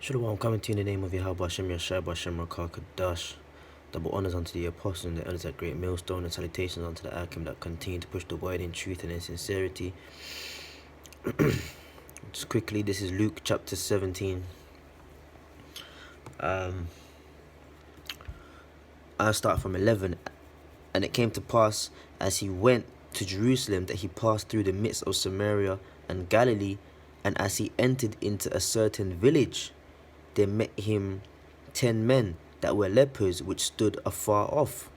Shalom, I'm coming to you in the name of Yahawashi, Yashai, Bashem, Rakakadash. Double honors unto the apostles and the elders at Great Millstone, and salutations unto the Akim that continue to push the word in truth and in sincerity. Just quickly, this is Luke chapter 17. I'll start from 11. And it came to pass, as he went to Jerusalem, that he passed through the midst of Samaria and Galilee. And as he entered into a certain village, there met him 10 men that were lepers, which stood afar off.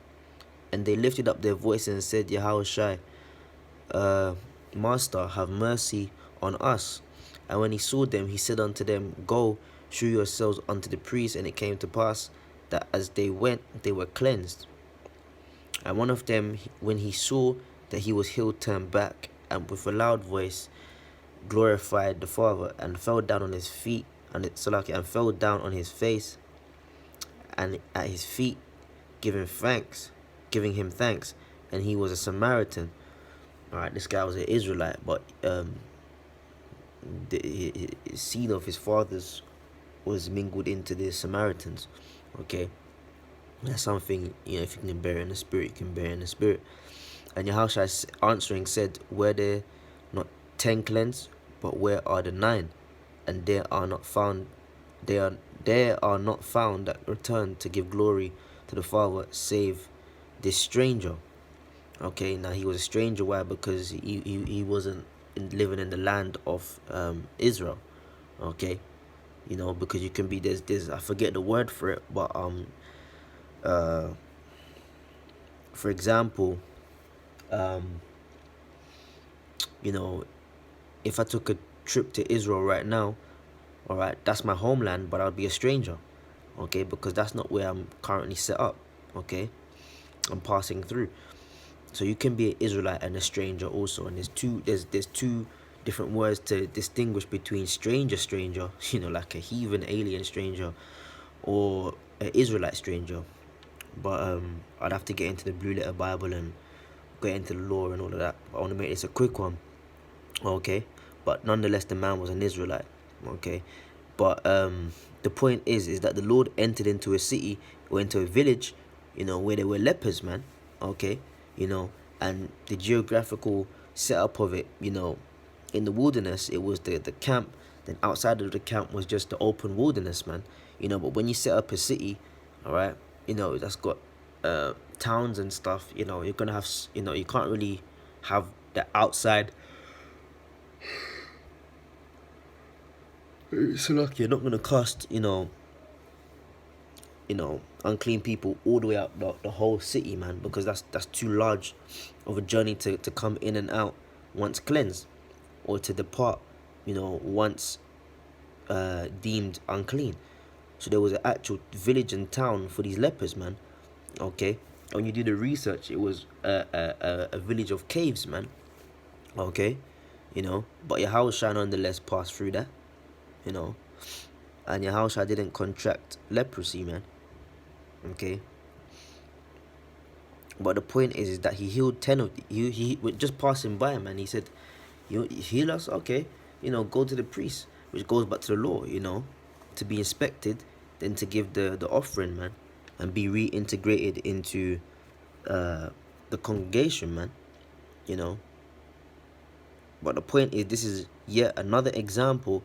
And they lifted up their voices and said, Yahawashi, Master, have mercy on us. And when he saw them, he said unto them, Go, shew yourselves unto the priests. And it came to pass that as they went, they were cleansed. And one of them, when he saw that he was healed, turned back, and with a loud voice glorified the Father, and fell down on his feet, and fell down on his face, and at his feet, giving him thanks. And he was a Samaritan. All right, this guy was an Israelite, but the seed of his fathers was mingled into the Samaritans. Okay, that's something, if you can bear in the spirit, you can bear in the spirit. And Yahawashi answering said, Were there not 10 cleansed? But where are the 9? And there are not found that return to give glory to the Father, save this stranger. Okay, now he was a stranger. Why? Because he wasn't living in the land of Israel. Okay, because you can be there's I forget the word for it, but for example, if I took a trip to Israel right now, all right, that's my homeland, but I'll be a stranger, okay, because that's not where I'm currently set up. Okay, I'm passing through. So you can be an Israelite and a stranger also, and there's two different words to distinguish between stranger, like a heathen alien stranger, or an Israelite stranger. But I'd have to get into the Blue Letter Bible and get into the law and all of that. I want to make this a quick one, okay? But nonetheless, the man was an Israelite, okay? But the point is that the Lord entered into a city or into a village, where there were lepers, man, okay? And the geographical setup of it, in the wilderness, it was the camp. Then outside of the camp was just the open wilderness, man. But when you set up a city, all right, that's got towns and stuff, you're gonna have, you can't really have the outside. So like you're not gonna cast, unclean people all the way out the whole city, man, because that's too large of a journey to come in and out once cleansed, or to depart, once deemed unclean. So there was an actual village and town for these lepers, man. Okay, when you do the research, it was a village of caves, man. Okay, but Yahawashi nonetheless passed through that, and Yahawashi didn't contract leprosy, man. Okay, but the point is that he healed 10 of he was just passing by, man. He said, you heal us, okay, go to the priest, which goes back to the law, to be inspected, then to give the offering, man, and be reintegrated into the congregation, man. But the point is, this is yet another example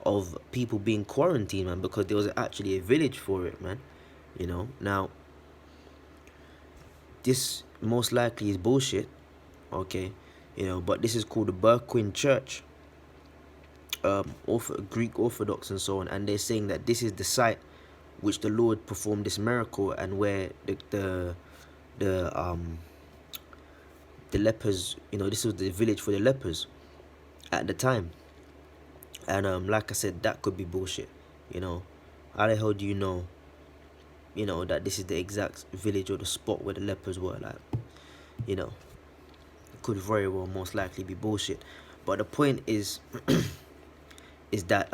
of people being quarantined, man, because there was actually a village for it, man. Now this most likely is bullshit, okay, but this is called the Berquin Church, Greek Orthodox and so on, and they're saying that this is the site which the Lord performed this miracle, and where the lepers, this was the village for the lepers at the time. And like I said, that could be bullshit. How the hell do you know that this is the exact village or the spot where the lepers were? Like, it could very well most likely be bullshit. But the point is is that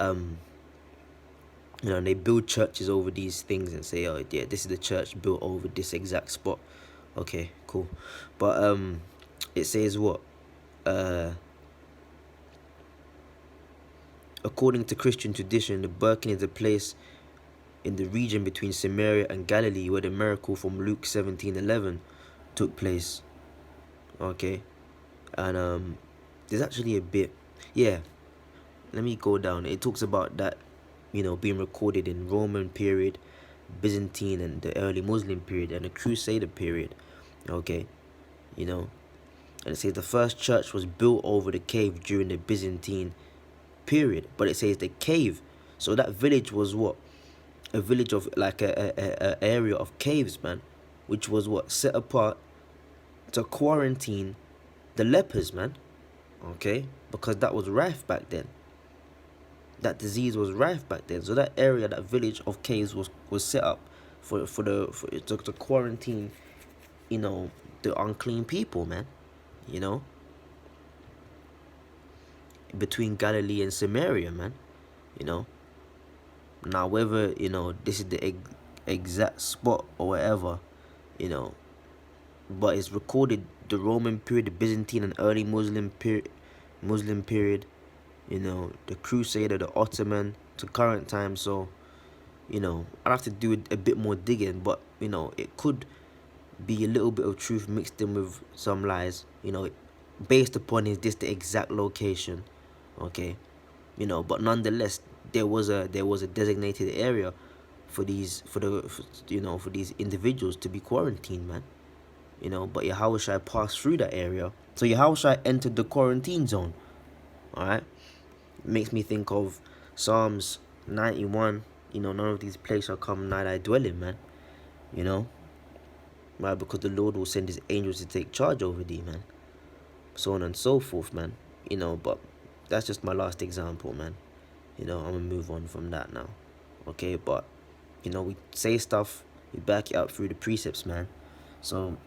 they build churches over these things and say, oh yeah, this is the church built over this exact spot. Okay, cool. But it says what? According to Christian tradition, the Birkin is a place in the region between Samaria and Galilee where the miracle from Luke 17:11 took place. Okay, and there's actually a bit, yeah. Let me go down. It talks about that, being recorded in Roman period, Byzantine, and the early Muslim period, and the Crusader period. Okay, and it says the first church was built over the cave during the Byzantine period, but it says the cave. So that village was what? A village of like a area of caves, man, which was what set apart to quarantine the lepers, man. Okay, because that was rife back then. That disease was rife back then. So that area, that village of caves was set up to quarantine, the unclean people, man. You know, between Galilee and Samaria, man. You know. Now whether this is the exact spot or whatever, you know, but it's recorded the Roman period, the Byzantine and early Muslim period, the Crusader, the Ottoman to current time. So, I'd have to do a bit more digging, but it could be a little bit of truth mixed in with some lies. Based upon is this the exact location, okay? But nonetheless, there was a designated area for these for these individuals to be quarantined, man. But Yahawashi passed through that area, so Yahawashi entered the quarantine zone. All right, makes me think of Psalms 91. None of these places shall come nigh thy dwelling, man. Right, because the Lord will send his angels to take charge over thee, man. So on and so forth, man. But that's just my last example, man. I'm gonna move on from that now. Okay, but we say stuff, we back it up through the precepts, man. So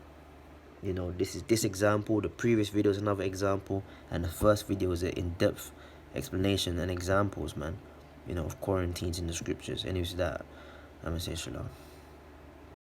this is this example, the previous video is another example, and the first video is an in-depth explanation and examples, man, of quarantines in the scriptures. Anyways, that I'm gonna say shalom.